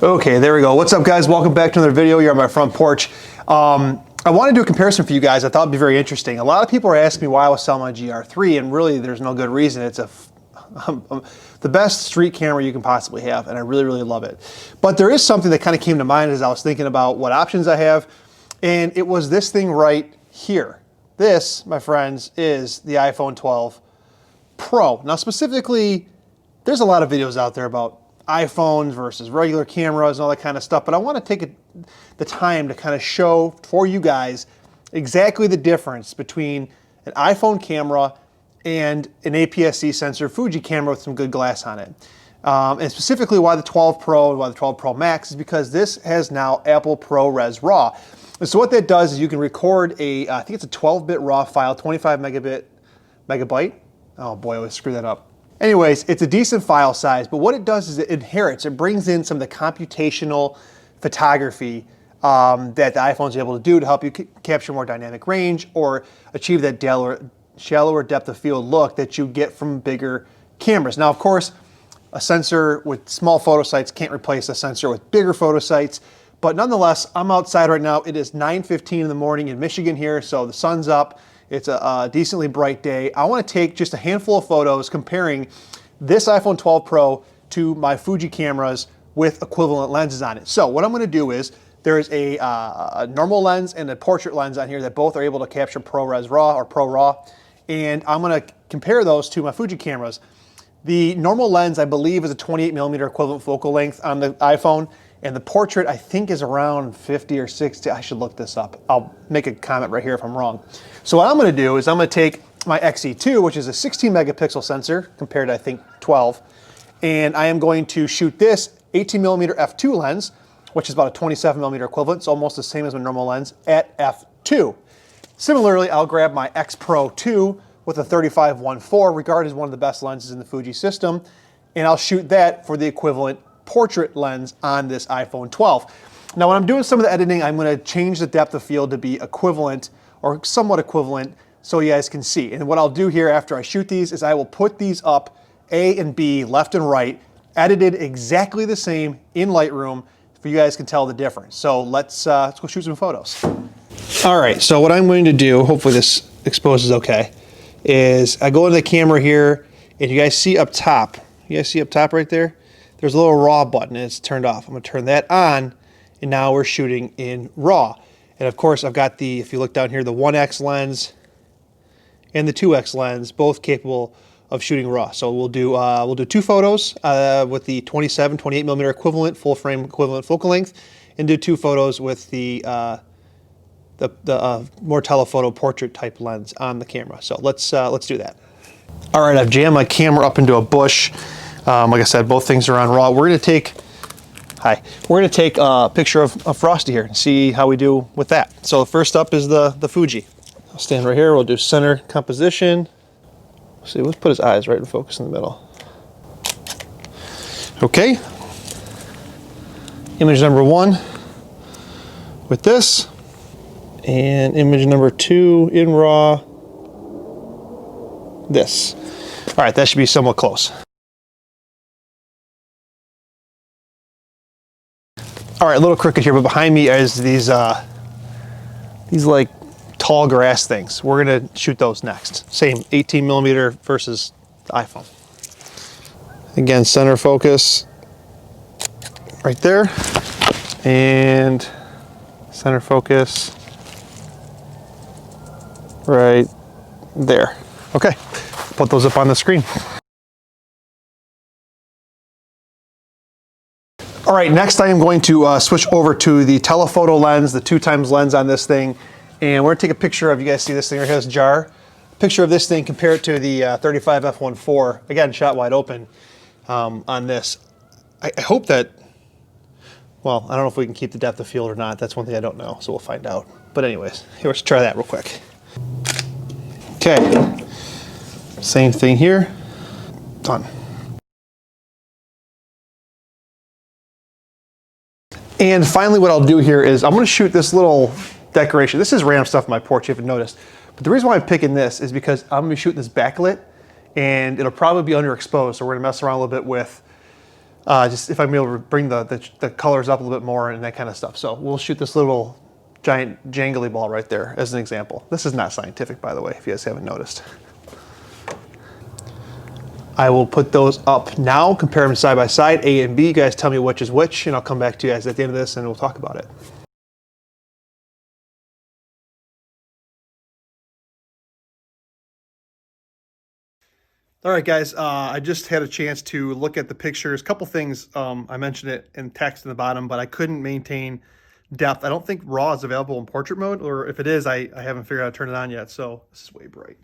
Okay, there we go. What's up, guys? Welcome back to another video here on my front porch. I want to do a comparison for you guys. I thought it'd be very interesting. A lot of people are asking me why I was selling my GR3, and really there's no good reason. It's the best street camera you can possibly have, and I really, really love it. But there is something that kind of came to mind as I was thinking about what options I have, and it was this thing right here. This, my friends, is the iPhone 12 Pro. Now, specifically, there's a lot of videos out there about iPhones versus regular cameras and all that kind of stuff, but I want to take the time to kind of show for you guys exactly the difference between an iPhone camera and an APS-C sensor Fuji camera with some good glass on it. And specifically why the 12 Pro and why the 12 Pro Max is because this has now Apple ProRes RAW. And so what that does is you can record I think it's a 12-bit RAW file, 25 megabyte. Oh boy, I always screw that up. Anyways, it's a decent file size, but what it does is it brings in some of the computational photography that the iPhone's able to do to help you capture more dynamic range or achieve that shallower depth of field look that you get from bigger cameras. Now, of course, a sensor with small photo sites can't replace a sensor with bigger photo sites, but nonetheless, I'm outside right now. It is 9:15 in the morning in Michigan here, so the sun's up. It's a decently bright day. I want to take just a handful of photos comparing this iPhone 12 Pro to my Fuji cameras with equivalent lenses on it. So what I'm going to do is there's a normal lens and a portrait lens on here that both are able to capture ProRes RAW or Pro RAW, and I'm going to compare those to my Fuji cameras. The normal lens, I believe, is a 28mm equivalent focal length on the iPhone, and the portrait, I think, is around 50 or 60. I should look this up. I'll make a comment right here if I'm wrong. So what I'm going to do is I'm going to take my XE2, which is a 16 megapixel sensor compared to, I think, 12, and I am going to shoot this 18mm f2 lens, which is about a 27mm equivalent. It's almost the same as my normal lens at f2. Similarly, I'll grab my X Pro 2 with a 35-1.4, regarded as one of the best lenses in the Fuji system, and I'll shoot that for the equivalent portrait lens on this iPhone 12. Now, when I'm doing some of the editing, I'm going to change the depth of field to be equivalent or somewhat equivalent so you guys can see. And what I'll do here after I shoot these is I will put these up A and B, left and right, edited exactly the same in Lightroom for you guys can tell the difference. So let's go shoot some photos. All right, so what I'm going to do, hopefully this exposes okay, is I go into the camera here and you guys see up top right there? There's a little RAW button and it's turned off. I'm gonna turn that on and now we're shooting in RAW. And of course I've got if you look down here, the 1X lens and the 2X lens, both capable of shooting RAW. So we'll do two photos with the 28mm equivalent, full frame equivalent focal length, and do two photos with the more telephoto portrait type lens on the camera. So let's do that. All right, I've jammed my camera up into a bush. Like I said, both things are on RAW. We're gonna take a picture of Frosty here and see how we do with that. So first up is the Fuji. I'll stand right here, we'll do center composition. See, let's put his eyes right in focus in the middle. Okay. Image number 1 with this. And image number 2 in RAW, this. All right, that should be somewhat close. All right, a little crooked here, but behind me is these like tall grass things. We're gonna shoot those next. Same 18mm versus the iPhone. Again, center focus right there, and center focus right there. Okay, put those up on the screen. All right, next I am going to switch over to the telephoto lens, the 2x lens on this thing, and we're gonna take a picture of, you guys see this thing right here, this jar? Picture of this thing, compare it to the 35 f1.4, again, shot wide open on this. I hope that, well, I don't know if we can keep the depth of field or not. That's one thing I don't know, so we'll find out. But anyways, here, let's try that real quick. Okay, same thing here, done. And finally, what I'll do here is I'm gonna shoot this little decoration. This is random stuff on my porch, you haven't noticed. But the reason why I'm picking this is because I'm gonna be shooting this backlit and it'll probably be underexposed. So we're gonna mess around a little bit with Just if I'm able to bring the colors up a little bit more and that kind of stuff. So we'll shoot this little giant jangly ball right there as an example. This is not scientific, by the way, if you guys haven't noticed. I will put those up now, compare them side by side, A and B. You guys tell me which is which, and I'll come back to you guys at the end of this and we'll talk about it. All right, guys, I just had a chance to look at the pictures. A couple things, I mentioned it in text in the bottom, but I couldn't maintain depth. I don't think RAW is available in portrait mode, or if it is, I haven't figured out how to turn it on yet, so this is way bright.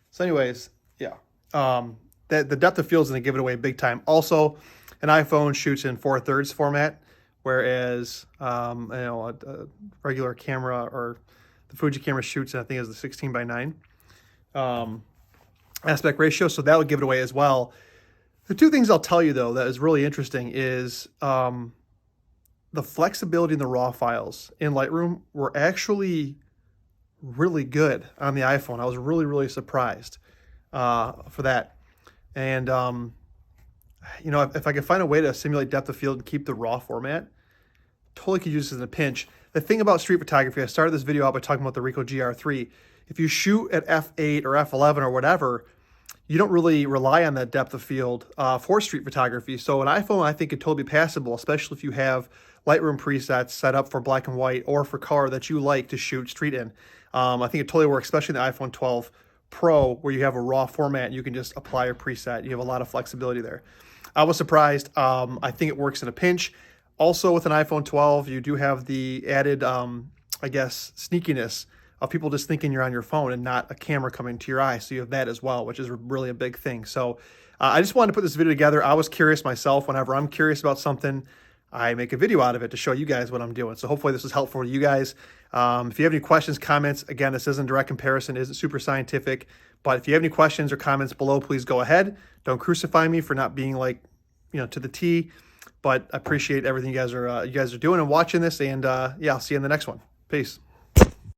So anyways, yeah, the depth of field is going to give it away big time. Also, an iPhone shoots in 4/3 format, whereas a regular camera or the Fuji camera shoots, I think, is the 16:9. Aspect ratio, so that would give it away as well. The two things I'll tell you though that is really interesting is the flexibility in the RAW files in Lightroom were actually really good on the iPhone. I was really surprised for that. And you know, if I could find a way to simulate depth of field and keep the RAW format, totally could use this in a pinch. The thing about street photography, I started this video out by talking about the Ricoh GR3. If you shoot at f8 or f11 or whatever, you don't really rely on that depth of field for street photography. So an iPhone, I think, could totally be passable, especially if you have Lightroom presets set up for black and white or for color that you like to shoot street in. I think it totally works, especially in the iPhone 12 Pro, where you have a RAW format. You can just apply a preset. You have a lot of flexibility there. I was surprised. I think it works in a pinch. Also, with an iPhone 12, you do have the added, I guess, sneakiness of people just thinking you're on your phone and not a camera coming to your eye. So you have that as well, which is really a big thing. So I just wanted to put this video together. I was curious myself. Whenever I'm curious about something, I make a video out of it to show you guys what I'm doing. So hopefully this is helpful to you guys. If you have any questions, comments, again, this isn't direct comparison, isn't super scientific, but if you have any questions or comments below, please go ahead. Don't crucify me for not being like, you know, to the T, but I appreciate everything you guys are doing and watching this. And yeah, I'll see you in the next one. Peace.